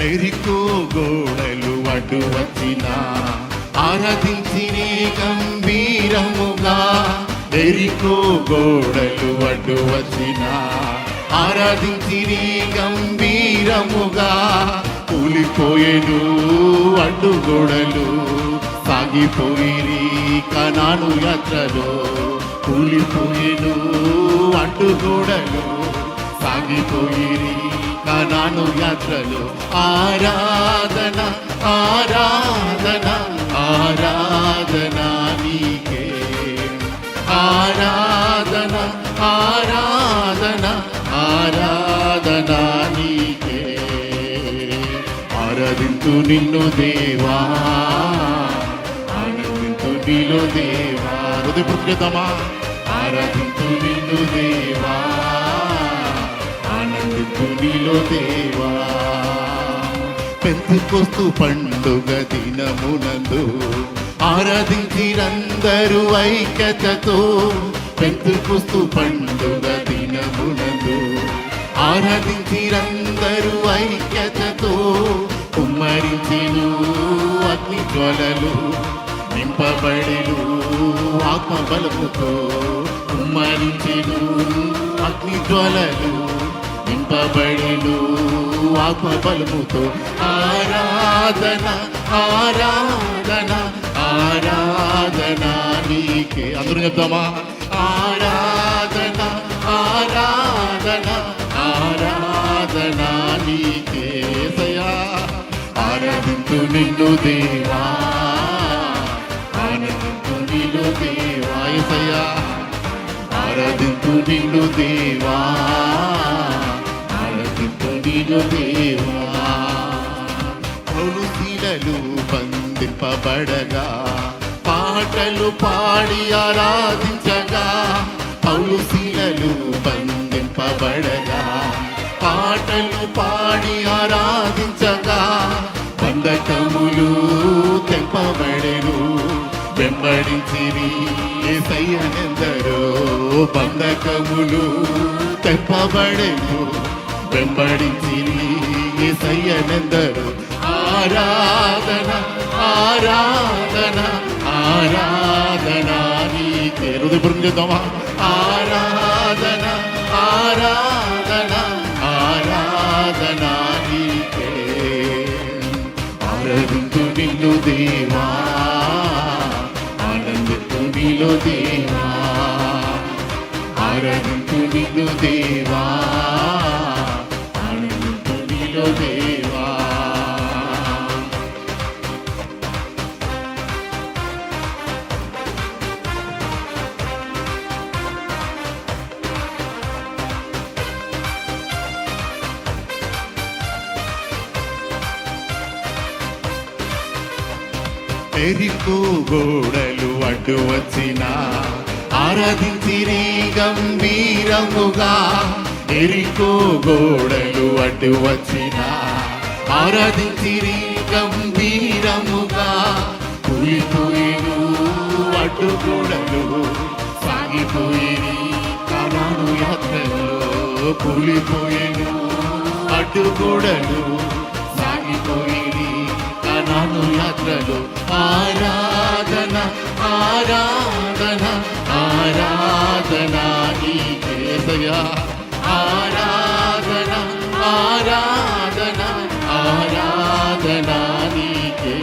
ఎరికో గోడలు అడ్డు వచ్చిన ఆరాధించినే గంభీరముగా. ఎరికో గోడలు అడ్డు వచ్చిన ఆరాధించినే గంభీరముగా. కూలిపోయేను అడ్డుగోడలు, సాగిపోయిరి కనాను యాత్రలో. కూలిపోయేను అడ్డుగోడలు, సాగిపోయిరి కనాను యాత్రలో. ఆరాధన ఆరాధన ఆరాధన నీకే, ఆరాధన ఆరాధన ఆరాధన నీకే. ఆరాధింతు నిన్ను దేవా, ఆనందింతు నీలో దేవా. హృదయపూర్వకమా ఆరాధింతు నిన్ను దేవా, ఆనందింతు నీలో దేవా. పెంతెకొస్తు పండుగ దినమునందు ఆరాధించిరందరూ ఐక్యతతో. పెంతెకొస్తు పండుగ దినమునందు ఆరాధించిరందరూ ఐక్యతతో. కుమ్మరించెను అగ్ని జ్వాలలు, నింపబడెను ఆత్మ బలముతో. కుమ్మరించెను అగ్ని జ్వాలలు, నింపబడెను ఆత్మ బలముతో. ఆరాధన ఆరాధన ఆరాధన నీకే. అందరూ చెప్తామా? ఆరాధన ఆరాధన ఆరాధన నీకే యేసయ్యా. ఆరాధింతు నిన్ను దేవా, ఆనందింతు నీలో దేవా. యేసయ్యా ఆరాధింతు నిన్ను దేవా, ఆరాధింతు నీలో దేవా. పౌలు శీలలు బంధింపబడగా పాటలు పాడి ఆరాధించగా. పౌలు శీలలు బంధింపబడగా పాటలు పాడి ఆరాధించగా. బంధకములు తెంపబడెను, వెంబడించిరి యేసయ్యనెందరో. బంధకములు తెంపబడెను, వెంబడించిరి యేసయ్యనెందరో. ఆరాధన ఆరాధన ఆరాధన నీకే. హృదయపూర్వకమా ఆరాధన ఆరాధన ఆరాధన నీకే. ఆరాధింతు నిన్ను దేవా, ఆనందింతు నీలో దేవా. ఆరాధింతు నిన్ను దేవా, ఆనందింతు నీలో దేవా. ఎరికో గోడలు అడ్డు వచ్చిన ఆరాధించిరి గంభీరముగా. ఎరికో గోడలు అడ్డు వచ్చిన ఆరాధించిరి గంభీరముగా. కూలిపోయేను అడ్డుగోడలు, సాగిపోయిరి కనాను యాత్రలో. కూలిపోయేను అడ్డుగోడలు, సాగిపోయిరి కనాను యాత్రలో. ఆరాధన ఆరాధన ఆరాధన నీకే యేసయ్యా. ఆరాధన ఆరాధన ఆరాధన నీకే.